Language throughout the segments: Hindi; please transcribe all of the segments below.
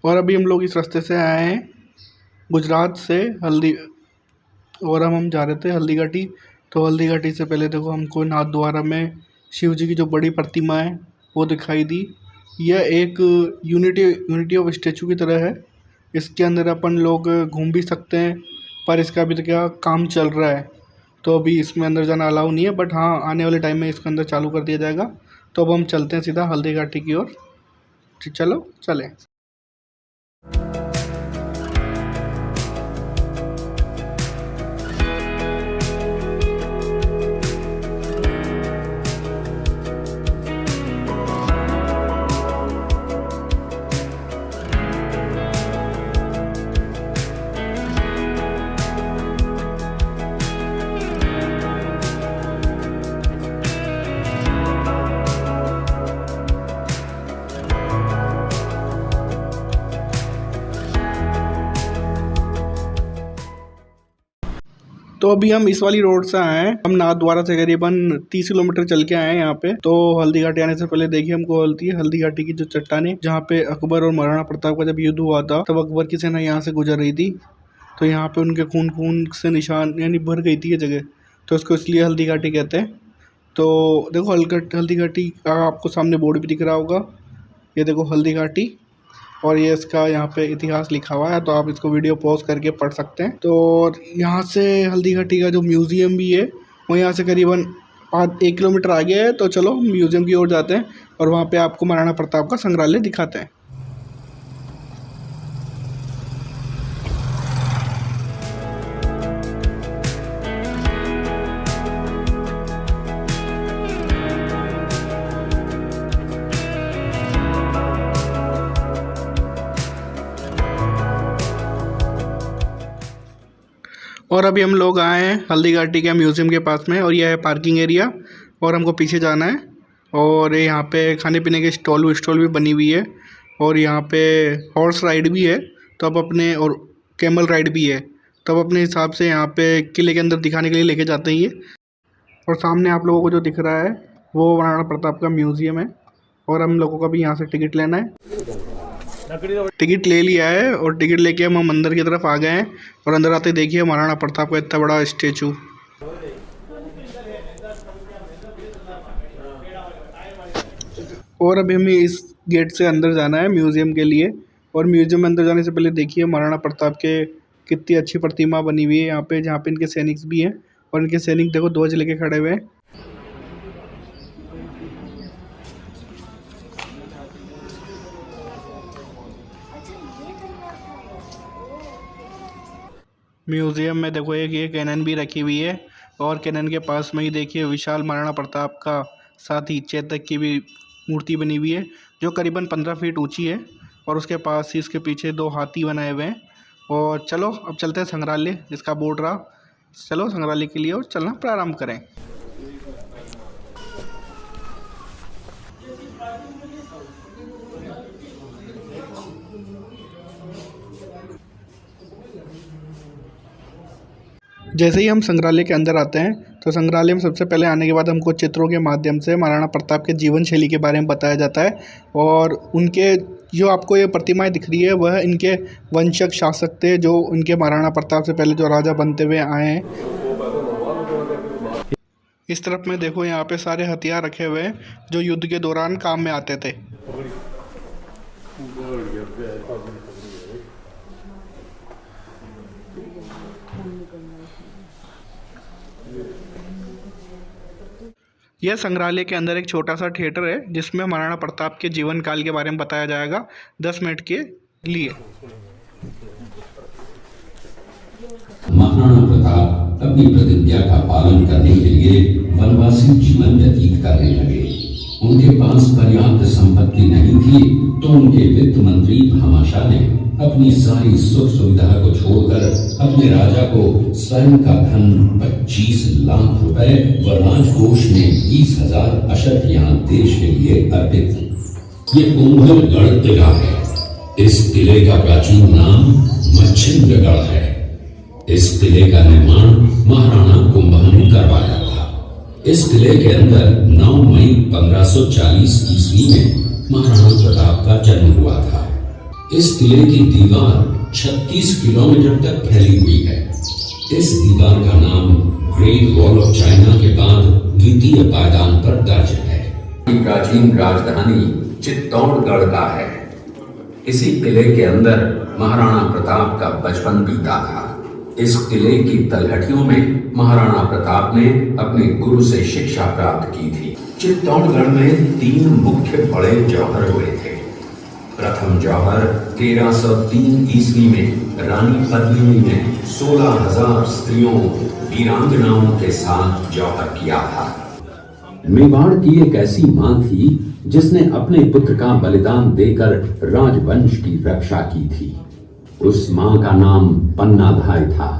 और अभी हम लोग इस रास्ते से आए हैं गुजरात से हल्दी, और हम जा रहे थे हल्दी घाटी। तो हल्दी घाटी से पहले देखो हमको नाथद्वारा में शिव जी की जो बड़ी प्रतिमा है वो दिखाई दी। यह एक यूनिटी ऑफ स्टैचू की तरह है। इसके अंदर अपन लोग घूम भी सकते हैं, पर इसका अभी तो क्या काम चल रहा है, तो अभी इसमें अंदर जाना अलाउ नहीं है। बट हाँ, आने वाले टाइम में इसके अंदर चालू कर दिया जाएगा। तो अब हम चलते हैं सीधा हल्दी घाटी की ओर। चलो चलें। तो अभी हम इस वाली रोड से आए हैं। हम नाथद्वारा से करीबन 30 किलोमीटर चल के आए हैं यहाँ पे। तो हल्दी घाटी आने से पहले देखिए हमको हल्दी घाटी की जो चट्टानें, जहाँ पे अकबर और महाराणा प्रताप का जब युद्ध हुआ था तब अकबर की सेना यहाँ से गुजर रही थी। तो यहाँ पे उनके खून से निशान यानी भर गई थी ये जगह, तो इसको इसलिए हल्दी घाटी कहते हैं। तो देखो हल्दी घाटी का आपको सामने बोर्ड भी दिख रहा होगा, ये देखो हल्दी घाटी, और ये इसका यहाँ पे इतिहास लिखा हुआ है, तो आप इसको वीडियो पॉज करके पढ़ सकते हैं। तो यहाँ से हल्दी घाटी का जो म्यूज़ियम भी है वो यहाँ से करीबन 1 किलोमीटर आगे है। तो चलो म्यूज़ियम की ओर जाते हैं और वहाँ पे आपको महाराणा प्रताप का संग्रहालय दिखाते हैं। और अभी हम लोग आए हैं हल्दी घाटी के म्यूज़ियम के पास में, और यह है पार्किंग एरिया, और हमको पीछे जाना है। और यहाँ पे खाने पीने के स्टॉल भी बनी हुई है, और यहाँ पे हॉर्स राइड भी है तो अब अपने, और कैमल राइड भी है, तो अब अपने हिसाब से यहाँ पे किले के अंदर दिखाने के लिए लेके जाते हैं ये। और सामने आप लोगों को जो दिख रहा है वो महाराणा प्रताप का म्यूज़ियम है, और हम लोगों का भी यहाँ से टिकट लेना है। टिकट ले लिया है और टिकट लेके हम अंदर की तरफ आ गए हैं, और अंदर आते देखिए महाराणा प्रताप का इतना बड़ा स्टेचू। और अभी हमें इस गेट से अंदर जाना है म्यूज़ियम के लिए, और म्यूज़ियम में अंदर जाने से पहले देखिए महाराणा प्रताप के कितनी अच्छी प्रतिमा बनी हुई है यहाँ पे, जहाँ पे इनके सैनिक भी हैं, और इनके सैनिक देखो ध्वज लेके खड़े हुए हैं। म्यूज़ियम में देखो एक ये कैनन भी रखी हुई है, और कैनन के पास में ही देखिए विशाल महाराणा प्रताप का साथ ही चेतक की भी मूर्ति बनी हुई है, जो करीबन 15 फीट ऊंची है, और उसके पास ही इसके पीछे 2 हाथी बनाए हुए हैं। और चलो अब चलते हैं संग्रहालय, जिसका बोर्ड रहा। चलो संग्रहालय के लिए और चलना प्रारंभ करें। जैसे ही हम संग्रहालय के अंदर आते हैं तो संग्रहालय में सबसे पहले आने के बाद हमको चित्रों के माध्यम से महाराणा प्रताप के जीवन शैली के बारे में बताया जाता है, और उनके जो आपको ये प्रतिमाएं दिख रही है वह इनके वंशज शासक थे, जो उनके महाराणा प्रताप से पहले जो राजा बनते हुए आए हैं। इस तरफ में देखो यहाँ पे सारे हथियार रखे हुए हैं जो युद्ध के दौरान काम में आते थे। यह संग्रहालय के अंदर एक छोटा सा थिएटर है, जिसमें महाराणा प्रताप के जीवन काल के बारे में बताया जाएगा 10 मिनट के लिए। महाराणा प्रताप अपनी प्रतिज्ञा का पालन करने के लिए वनवासी जीवन व्यतीत करने लगे। उनके पास पर्याप्त संपत्ति नहीं थी, तो उनके वित्त मंत्री भामाशाह ने अपनी सारी सुख सुविधा को छोड़कर अपने राजा को स्वयं का धन 25 लाख रुपए व राजकोष में 20,000 अशर्त यहाँ देश के लिए अर्पित। ये कुंभलगढ़ किला है। इस किले का प्राचीन नाम मच्छिंद्रगढ़ है। इस किले का निर्माण महाराणा कुंभा ने करवाया था। इस किले के अंदर 9 मई 1540 ईस्वी में महाराणा प्रताप का जन्म हुआ था। इस किले की दीवार 36 किलोमीटर तक फैली हुई है। इस दीवार का नाम ग्रेट वॉल ऑफ चाइना के बाद द्वितीय पायदान पर दर्ज है। प्राचीन राजधानी चित्तौड़गढ़ का है। इसी किले के अंदर महाराणा प्रताप का बचपन बीता था। इस किले की तलहटियों में महाराणा प्रताप ने अपने गुरु से शिक्षा प्राप्त की थी। चित्तौड़गढ़ में 3 मुख्य बड़े जौहर हुए थे। प्रथम जौहर 1303 ईस्वी में रानी पद्मिनी ने 16,000 स्त्रियों वीरांगनाओं के साथ जौहर किया था। मेवाड़ की एक ऐसी मां थी जिसने अपने पुत्र का बलिदान देकर राजवंश की रक्षा की थी। उस मां का नाम पन्नाधाय था।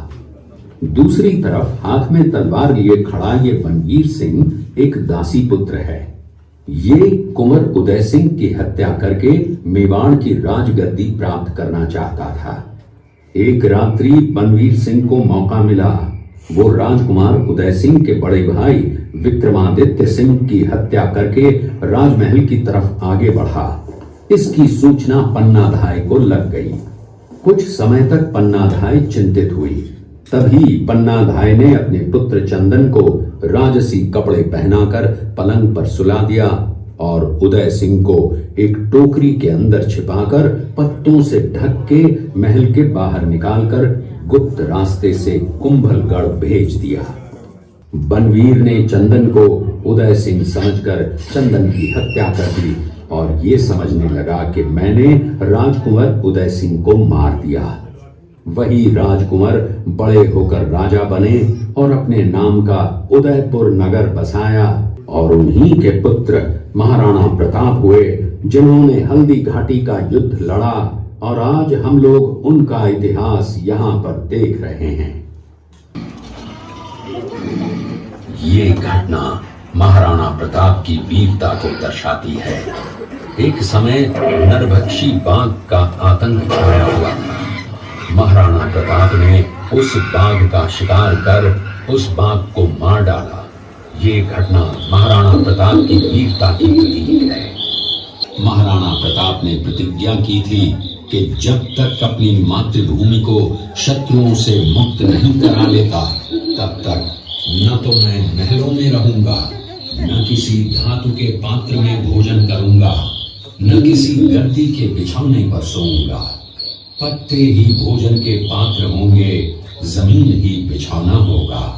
दूसरी तरफ हाथ में तलवार लिए खड़ा ये बनवीर सिंह एक दासी पुत्र है। ये कुंवर उदय सिंह की हत्या करके मेवाड़ की राजगद्दी प्राप्त करना चाहता था। एक रात्रि बनवीर सिंह को मौका मिला। वो राजकुमार उदय सिंह के बड़े भाई विक्रमादित्य सिंह की हत्या करके राजमहल की तरफ आगे बढ़ा। इसकी सूचना पन्नाधाय को लग गई। कुछ समय तक पन्नाधाय चिंतित हुई। तभी पन्नाधाय ने अपने पुत्र चंदन को राजसी कपड़े पहनाकर पलंग पर सुला दिया और उदय सिंह को एक टोकरी के अंदर छिपाकर पत्तों से ढक के महल के बाहर निकालकर गुप्त रास्ते से कुंभलगढ़ भेज दिया। बनवीर ने चंदन को उदय सिंह समझकर चंदन की हत्या कर दी और ये समझने लगा कि मैंने राजकुंवर उदय सिंह को मार दिया। वही राजकुंवर बड़े होकर राजा बने और अपने नाम का उदयपुर नगर बसाया और उन्हीं के पुत्र महाराणा प्रताप हुए जिन्होंने हल्दी घाटी का युद्ध लड़ा और आज हम लोग उनका इतिहास यहाँ पर देख रहे हैं। ये घटना महाराणा प्रताप की वीरता को दर्शाती है। एक समय नरभक्षी बाघ का आतंक छाया हुआ था। महाराणा प्रताप ने उस बाघ का शिकार कर उस बाघ को मार डाला। ये घटना महाराणा प्रताप की वीरता की प्रतीक है। महाराणा प्रताप ने प्रतिज्ञा की थी कि जब तक अपनी मातृभूमि को शत्रुओं से मुक्त नहीं करा लेता तब तक न तो मैं महलों में रहूंगा, न किसी धातु के पात्र में भोजन करूंगा, न किसी गद्दी के बिछौने पर सोऊंगा। पत्ते ही भोजन के पात्र होंगे, जमीन ही बिछौना होगा।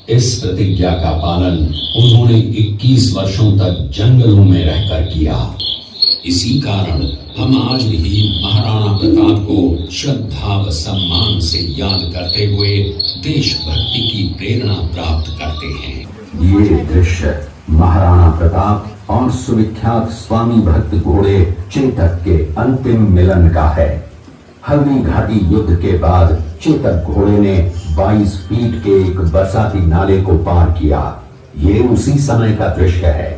इस प्रतिज्ञा का पालन उन्होंने 21 वर्षों तक जंगलों में रहकर किया। इसी कारण हम आज भी महाराणा प्रताप को श्रद्धा व सम्मान से याद करते हुए देशभक्ति की प्रेरणा प्राप्त करते हैं। ये दृश्य महाराणा प्रताप और सुविख्यात स्वामी भक्त घोड़े चेतक के अंतिम मिलन का है। हल्दी घाटी युद्ध के बाद चेतक घोड़े ने 22 फीट के एक बरसाती नाले को पार किया। ये उसी समय का दृश्य है।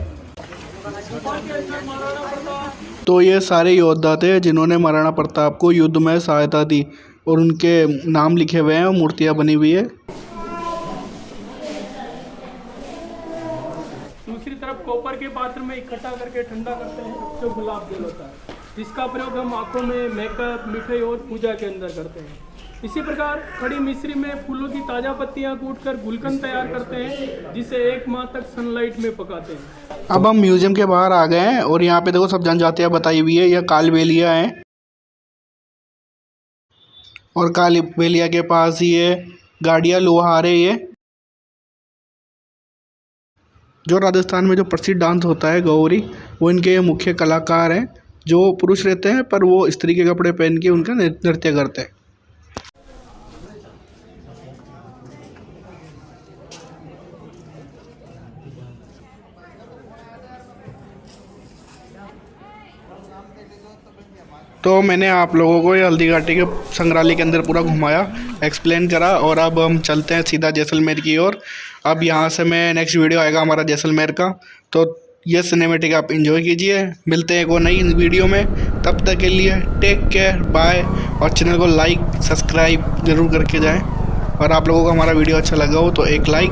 तो ये सारे योद्धा थे जिन्होंने महाराणा प्रताप को युद्ध में सहायता दी और उनके नाम लिखे हुए हैं और मूर्तियां बनी हुई है। दूसरी तरफ कॉपर के पात्र में इकट्ठा करके ठंडा करते हैं जो गुलाब जल होता है, जिसका प्रयोग हम आंखों में मेकअप, मिठाई और पूजा के अंदर करते हैं। इसी प्रकार खड़ी मिश्री में फूलों की ताज़ा पत्तियां कूटकर गुलकंद तैयार करते हैं, जिसे 1 माह तक सनलाइट में पकाते हैं। अब हम म्यूजियम के बाहर आ गए हैं और यहाँ पे देखो सब जनजातियाँ बताई हुई है। यह कालबेलिया है और कालबेलिया के पास ही ये गाड़ियाँ लोहार है। ये जो राजस्थान में जो प्रसिद्ध डांस होता है गौरी, वो इनके मुख्य कलाकार हैं जो पुरुष रहते हैं पर वो स्त्री के कपड़े पहन के उनका नृत्य करते हैं। तो मैंने आप लोगों को ये हल्दी घाटी के संग्रहालय के अंदर पूरा घुमाया, एक्सप्लेन करा और अब हम चलते हैं सीधा जैसलमेर की ओर। अब यहाँ से मैं नेक्स्ट वीडियो आएगा हमारा जैसलमेर का, तो ये सिनेमेटिक आप एंजॉय कीजिए। मिलते हैं एक और नई वीडियो में, तब तक के लिए टेक केयर, बाय। और चैनल को लाइक सब्सक्राइब ज़रूर करके जाएं। और आप लोगों को हमारा वीडियो अच्छा लगा हो तो एक लाइक